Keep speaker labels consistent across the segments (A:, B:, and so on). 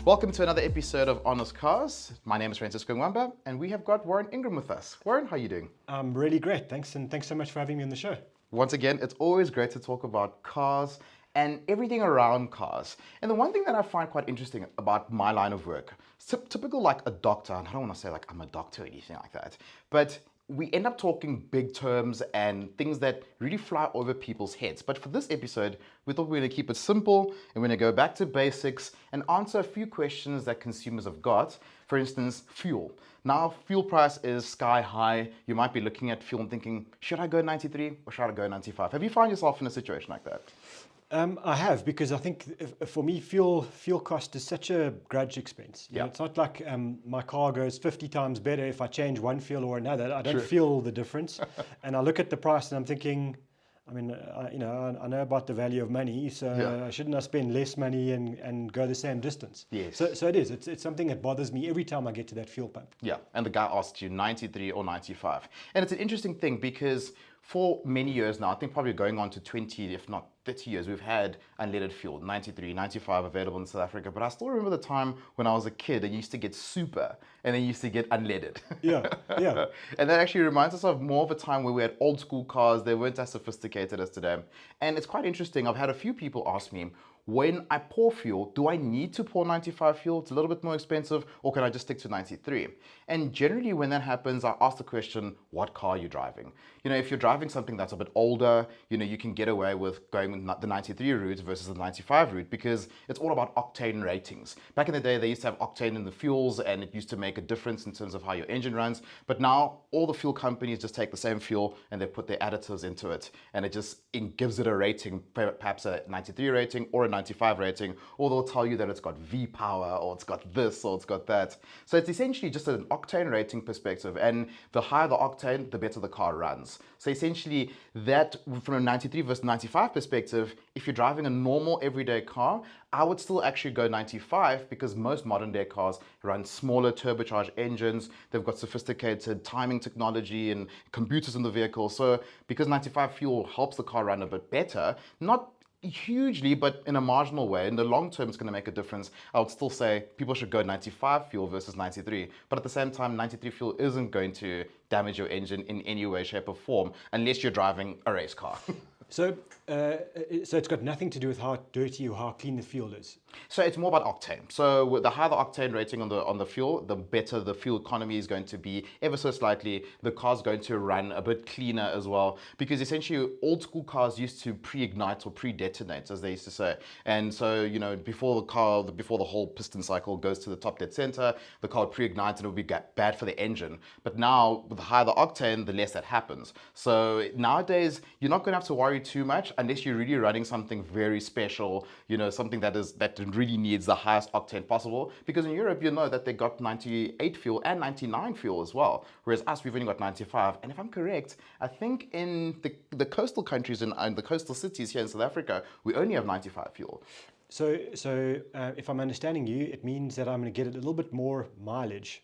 A: Welcome to another episode of Honest Cars. My name is Francisco Nwamba, and we have got Warren Ingram with us. Warren, how are you doing?
B: I'm really great, thanks, and thanks so much for having me on the show.
A: Once again, it's always great to talk about cars and everything around cars. And the one thing that I find quite interesting about my line of work, typical like a doctor, and I don't want to say like I'm a doctor or anything like that, but we end up talking big terms and things that really fly over people's heads. But for this episode, we thought we were going to keep it simple and we're going to go back to basics and answer a few questions that consumers have got. For instance, fuel. Now, fuel price is sky high. You might be looking at fuel and thinking, should I go 93 or should I go 95? Have you found yourself in a situation like that?
B: I have, because I think for me, fuel cost is such a grudge expense. You know, it's not like my car goes 50 times better if I change one fuel or another. I don't feel the difference. And I look at the price and I'm thinking, I mean, I know about the value of money, so shouldn't I spend less money and go the same distance?
A: Yes.
B: So it is. It's something that bothers me every time I get to that fuel pump.
A: Yeah, and the guy asked you 93 or 95. And it's an interesting thing because for many years now, I think probably going on to 20, if not 30 years, we've had unleaded fuel, 93, 95 available in South Africa. But I still remember the time when I was a kid and you used to get super and then you used to get unleaded.
B: Yeah.
A: And that actually reminds us of more of a time where we had old school cars. They weren't as sophisticated as today. And it's quite interesting. I've had a few people ask me, when I pour fuel, do I need to pour 95 fuel? It's a little bit more expensive, or can I just stick to 93? And generally when that happens, I ask the question, what car are you driving? You know, if you're driving something that's a bit older, you know, you can get away with going with the 93 route versus the 95 route because it's all about octane ratings. Back in the day, they used to have octane in the fuels and it used to make a difference in terms of how your engine runs. But now all the fuel companies just take the same fuel and they put their additives into it. And it gives it a rating, perhaps a 93 rating or a 95 rating, or they'll tell you that it's got V power or it's got this or it's got that. So it's essentially just an octane rating perspective, and the higher the octane, the better the car runs. So essentially that from a 93 versus 95 perspective, if you're driving a normal everyday car, I would still actually go 95 because most modern day cars run smaller turbocharged engines. They've got sophisticated timing technology and computers in the vehicle. So because 95 fuel helps the car run a bit better, not hugely, but in a marginal way, in the long term, it's going to make a difference. I would still say people should go 95 fuel versus 93. But at the same time, 93 fuel isn't going to damage your engine in any way, shape, or form, unless you're driving a race car.
B: So it's got nothing to do with how dirty or how clean the fuel is.
A: So it's more about octane. So with the higher the octane rating on the fuel, the better the fuel economy is going to be ever so slightly. The car's going to run a bit cleaner as well, because essentially old school cars used to pre-ignite or pre-detonate, as they used to say. And so, you know, before the whole piston cycle goes to the top dead center, the car would pre-ignite and it would be bad for the engine. But now with the higher the octane, the less that happens. So nowadays, you're not going to have to worry too much unless you're really running something very special, you know, something that really needs the highest octane possible, because in Europe you know that they got 98 fuel and 99 fuel as well, whereas us, we've only got 95. And if I'm correct, I think in the coastal countries and the coastal cities here in South Africa, we only have 95 fuel.
B: So if I'm understanding you, it means that I'm going to get a little bit more mileage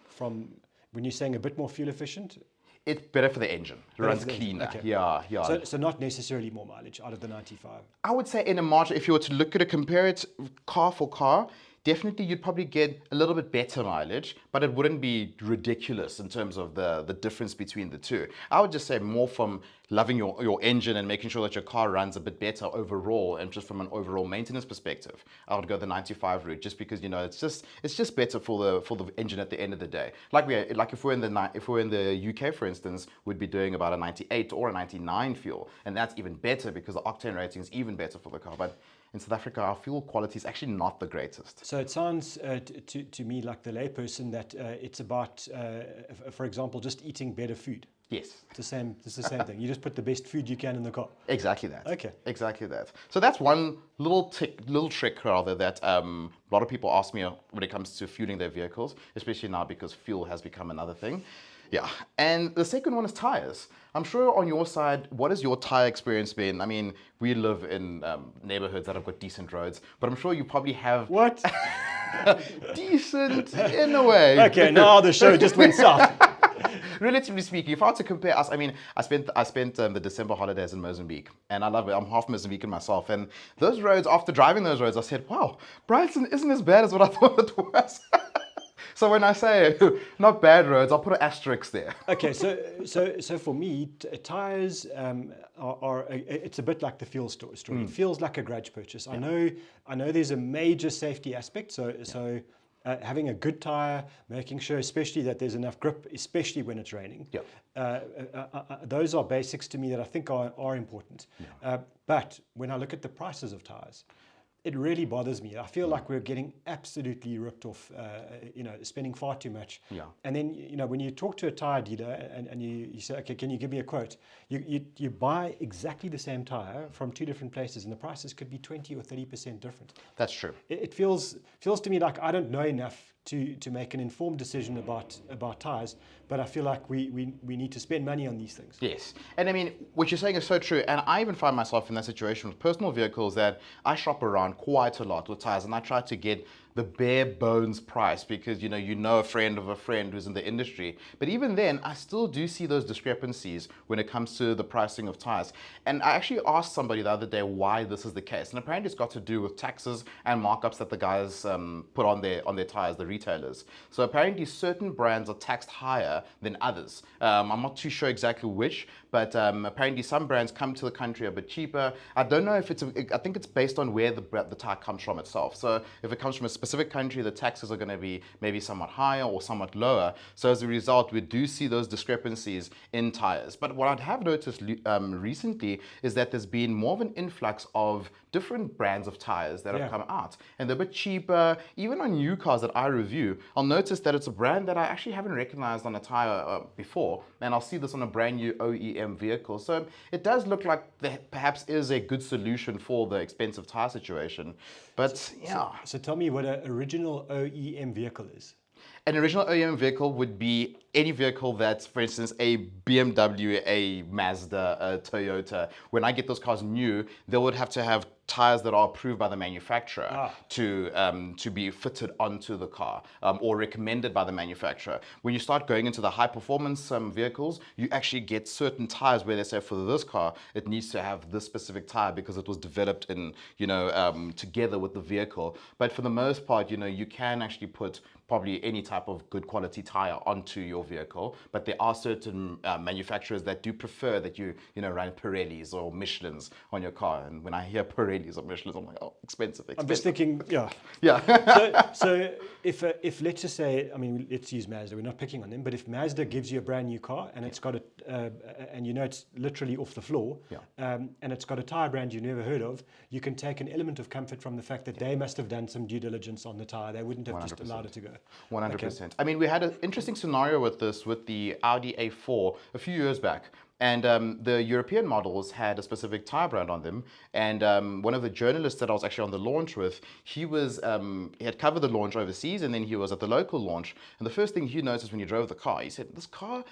B: from when you're saying a bit more fuel efficient.
A: It's better for the engine. It runs cleaner.
B: Okay.
A: Yeah.
B: So not necessarily more mileage out of the 95.
A: I would say in a margin, if you were to look at it, compare it car for car, definitely you'd probably get a little bit better mileage, but it wouldn't be ridiculous in terms of the difference between the two. I would just say more from loving your engine and making sure that your car runs a bit better overall, and just from an overall maintenance perspective, I would go the 95 route, just because, you know, it's just better for the engine at the end of the day. Like if we're in the UK, for instance, we'd be doing about a 98 or a 99 fuel, and that's even better because the octane rating is even better for the car. But in South Africa, our fuel quality is actually not the greatest.
B: So it sounds to me like the layperson that it's about, for example, just eating better food.
A: Yes.
B: It's the same thing. You just put the best food you can in the car.
A: Exactly that.
B: Okay.
A: Exactly that. So that's one little trick rather that a lot of people ask me when it comes to fueling their vehicles, especially now because fuel has become another thing. Yeah. And the second one is tires. I'm sure on your side, what has your tire experience been? I mean, we live in neighborhoods that have got decent roads, but I'm sure you probably have...
B: What?
A: Decent in a way.
B: Okay, now the show just went south.
A: Relatively speaking, if I were to compare us, I mean, I spent the December holidays in Mozambique, and I love it. I'm half Mozambican myself, and those roads, after driving those roads, I said, "Wow, Brighton isn't as bad as what I thought it was." So when I say not bad roads, I'll put an asterisk there.
B: Okay, so for me, tyres it's a bit like the fuel story. It feels like a grudge purchase. I know there's a major safety aspect. So having a good tyre, making sure, especially that there's enough grip, especially when it's raining. Those are basics to me that I think are important. But when I look at the prices of tyres, it really bothers me. I feel like we're getting absolutely ripped off, spending far too much. And then, when you talk to a tyre dealer and you say, okay, can you give me a quote? You buy exactly the same tyre from two different places and the prices could be 20 or 30% different.
A: That's true.
B: It feels to me like I don't know enough to make an informed decision about tyres, but I feel like we need to spend money on these things.
A: Yes. And I mean, what you're saying is so true. And I even find myself in that situation with personal vehicles that I shop around quite a lot with tires, and I try to get the bare bones price because you know a friend of a friend who's in the industry. But even then, I still do see those discrepancies when it comes to the pricing of tires. And I actually asked somebody the other day why this is the case, and apparently it's got to do with taxes and markups that the guys put on their tires, the retailers. So apparently certain brands are taxed higher than others. I'm not too sure exactly which, but apparently some brands come to the country a bit cheaper. I don't know if I think it's based on where the tire comes from itself. So if it comes from a specific country, the taxes are going to be maybe somewhat higher or somewhat lower. So as a result, we do see those discrepancies in tires. But what I have noticed recently is that there's been more of an influx of different brands of tires that have come out, and they're a bit cheaper. Even on new cars that I review, I'll notice that it's a brand that I actually haven't recognized on a tire before, and I'll see this on a brand new OEM vehicle. So it does look like there perhaps is a good solution for the expensive tire situation. But
B: So tell me what an original OEM vehicle is.
A: An original OEM vehicle would be any vehicle that's, for instance, a BMW, a Mazda, a Toyota. When I get those cars new, they would have to have tires that are approved by the manufacturer to be fitted onto the car or recommended by the manufacturer. When you start going into the high performance vehicles, you actually get certain tires where they say for this car it needs to have this specific tire because it was developed in together with the vehicle. But for the most part, you can actually put probably any type of good quality tire onto your vehicle, but there are certain manufacturers that do prefer that you run Pirellis or Michelins on your car. And when I hear Pirellis or Michelins, I'm like, oh, expensive.
B: I'm just thinking, so if let's just say, I mean, let's use Mazda. We're not picking on them, but if Mazda gives you a brand new car and it's got and it's literally off the floor, and it's got a tire brand you never heard of, you can take an element of comfort from the fact that they must have done some due diligence on the tire. They wouldn't have 100%. Just allowed it to go.
A: 100%. Okay. I mean, we had an interesting scenario with this with the Audi A4 a few years back. And the European models had a specific tire brand on them. And one of the journalists that I was actually on the launch with, he had covered the launch overseas, and then he was at the local launch. And the first thing he noticed when he drove the car, he said, this car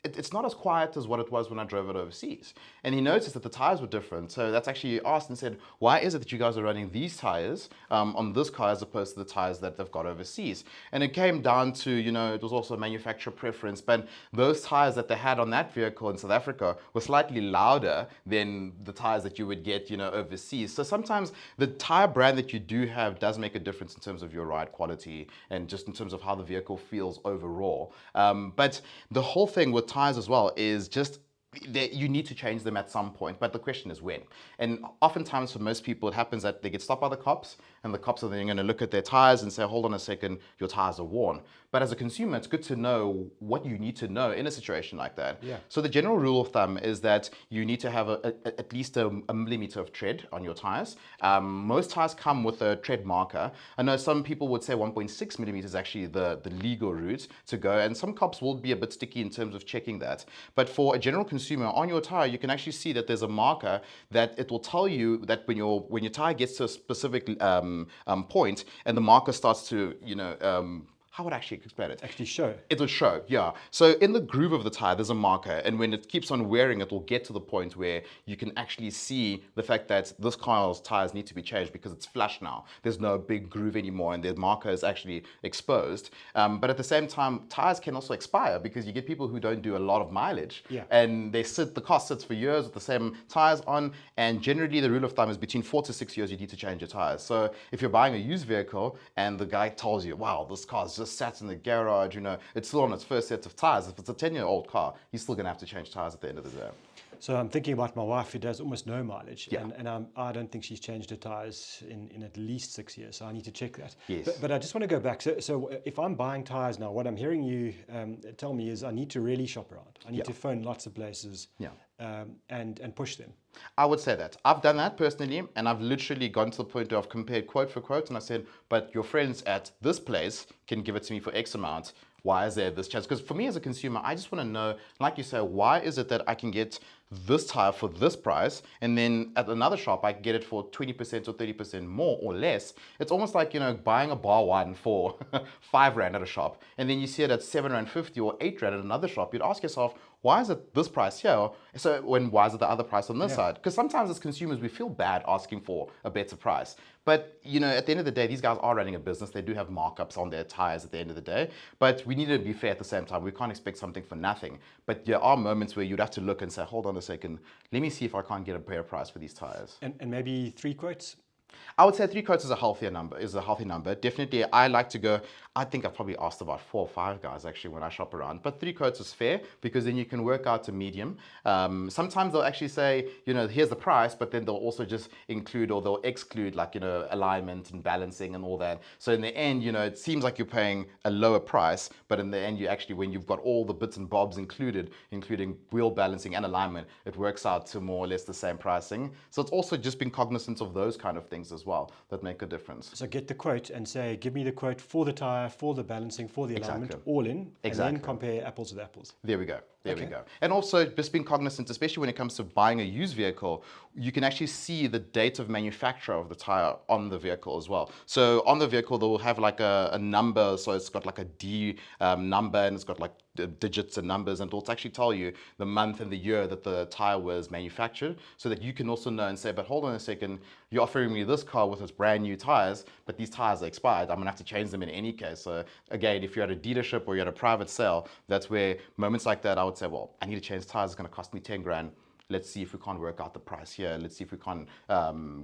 A: it's not as quiet as what it was when I drove it overseas. And he noticed that the tires were different. So that's actually asked and said, why is it that you guys are running these tires on this car as opposed to the tires that they've got overseas? And it came down to, it was also a manufacturer preference, but those tires that they had on that vehicle in South Africa were slightly louder than the tires that you would get, overseas. So sometimes the tire brand that you do have does make a difference in terms of your ride quality and just in terms of how the vehicle feels overall. But the whole thing with tires as well is just you need to change them at some point, but the question is when. And oftentimes for most people it happens that they get stopped by the cops, and the cops are then going to look at their tires and say, hold on a second, your tires are worn. But as a consumer, it's good to know what you need to know in a situation like that. So the general rule of thumb is that you need to have at least a millimeter of tread on your tires. Most tires come with a tread marker. I know some people would say 1.6 millimeters is actually the legal route to go, and some cops will be a bit sticky in terms of checking that. But for a general consumer, on your tire, you can actually see that there's a marker that it will tell you that when your tire gets to a specific point and the marker starts to how would I actually explain it?
B: Actually show.
A: It'll show, yeah. So in the groove of the tire, there's a marker, and when it keeps on wearing, it will get to the point where you can actually see the fact that this car's tires need to be changed because it's flush now. There's no big groove anymore, and the marker is actually exposed. But at the same time, tires can also expire because you get people who don't do a lot of mileage, and the car sits for years with the same tires on, and generally the rule of thumb is between 4 to 6 years you need to change your tires. So if you're buying a used vehicle and the guy tells you, wow, this car's just sat in the garage, it's still on its first set of tires. If it's a 10-year-old car, you're still going to have to change tires at the end of the day.
B: So I'm thinking about my wife who does almost no mileage, and I don't think she's changed her tires in at least 6 years, so I need to check that.
A: Yes.
B: But I just want to go back. So if I'm buying tires now, what I'm hearing you tell me is I need to really shop around. I need to phone lots of places and push them.
A: I would say that. I've done that personally, and I've literally gone to the point where I've compared quote for quote, and I said, but your friends at this place can give it to me for X amount. Why is there this chance? Because for me as a consumer, I just want to know, like you say, why is it that I can get this tire for this price, and then at another shop I can get it for 20% or 30% more or less? It's almost like, buying a bar wine for 5 Rand at a shop, and then you see it at 7 Rand 50 or 8 Rand at another shop. You'd ask yourself, why is it this price here? So why is it the other price on this side? Because sometimes as consumers, we feel bad asking for a better price. But, at the end of the day, these guys are running a business. They do have markups on their tires at the end of the day. But we need to be fair at the same time. We can't expect something for nothing. But there are moments where you'd have to look and say, hold on a second, let me see if I can't get a better price for these tires.
B: And maybe 3 quotes?
A: I would say 3 quotes is a healthy number. Definitely, I like to go, I think I've probably asked about 4 or 5 guys actually when I shop around, but 3 quotes is fair because then you can work out a medium. Sometimes they'll actually say, here's the price, but then they'll also just include or they'll exclude alignment and balancing and all that. So in the end, it seems like you're paying a lower price, but in the end, when you've got all the bits and bobs included, including wheel balancing and alignment, it works out to more or less the same pricing. So it's also just being cognizant of those kind of things as well that make a difference.
B: So get the quote and say, give me the quote for the tire, for the balancing, for the alignment, all in, and then compare apples with apples.
A: There we go. There we go. And also just being cognizant, especially when it comes to buying a used vehicle, you can actually see the date of manufacture of the tire on the vehicle as well. So on the vehicle, they will have a number. So it's got a D number, and it's got digits and numbers, and it'll actually tell you the month and the year that the tire was manufactured, so that you can also know and say, but hold on a second, you're offering me this car with its brand new tires, but these tires are expired. I'm gonna have to change them in any case. So again, if you're at a dealership or you're at a private sale, that's where moments like that, I would say, well, I need to change tires. It's gonna cost me 10 grand. Let's see if we can't work out the price here. Let's see if we can't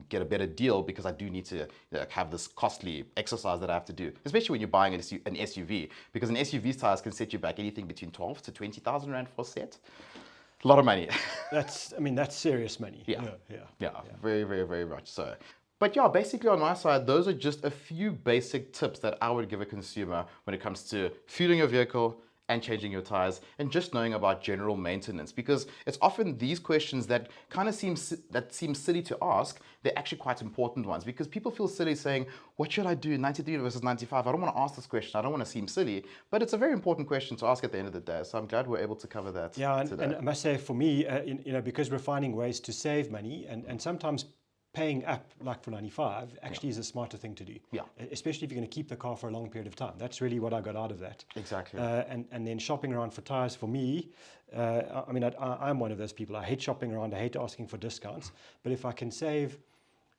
A: get a better deal, because I do need to have this costly exercise that I have to do, especially when you're buying an SUV, because an SUV's tires can set you back anything between 12 to 20,000 Rand for a set. A lot of money.
B: That's serious money.
A: Yeah, very, very, very much so. But yeah, basically on my side, those are just a few basic tips that I would give a consumer when it comes to fueling your vehicle and changing your tires, and just knowing about general maintenance, because it's often these questions that kind of seem silly to ask. They're actually quite important ones, because people feel silly saying, what should I do, 93 versus 95? I don't want to ask this question. I don't want to seem silly, but it's a very important question to ask at the end of the day. So I'm glad we're able to cover that today.
B: And I must say, for me, because we're finding ways to save money, and sometimes paying up for 95 actually is a smarter thing to do. Yeah. Especially if you're going to keep the car for a long period of time. That's really what I got out of that.
A: Exactly.
B: And then shopping around for tires, for me, I'm one of those people. I hate shopping around. I hate asking for discounts. But if I can save,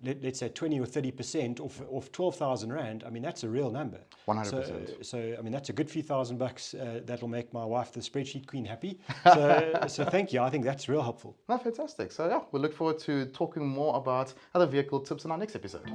B: let's say 20 or 30% off 12,000 Rand, that's a real number.
A: 100%.
B: So that's a good few $1,000 that'll make my wife, the spreadsheet queen, happy. So thank you. I think that's real helpful.
A: No, fantastic. So yeah, we'll look forward to talking more about other vehicle tips in our next episode.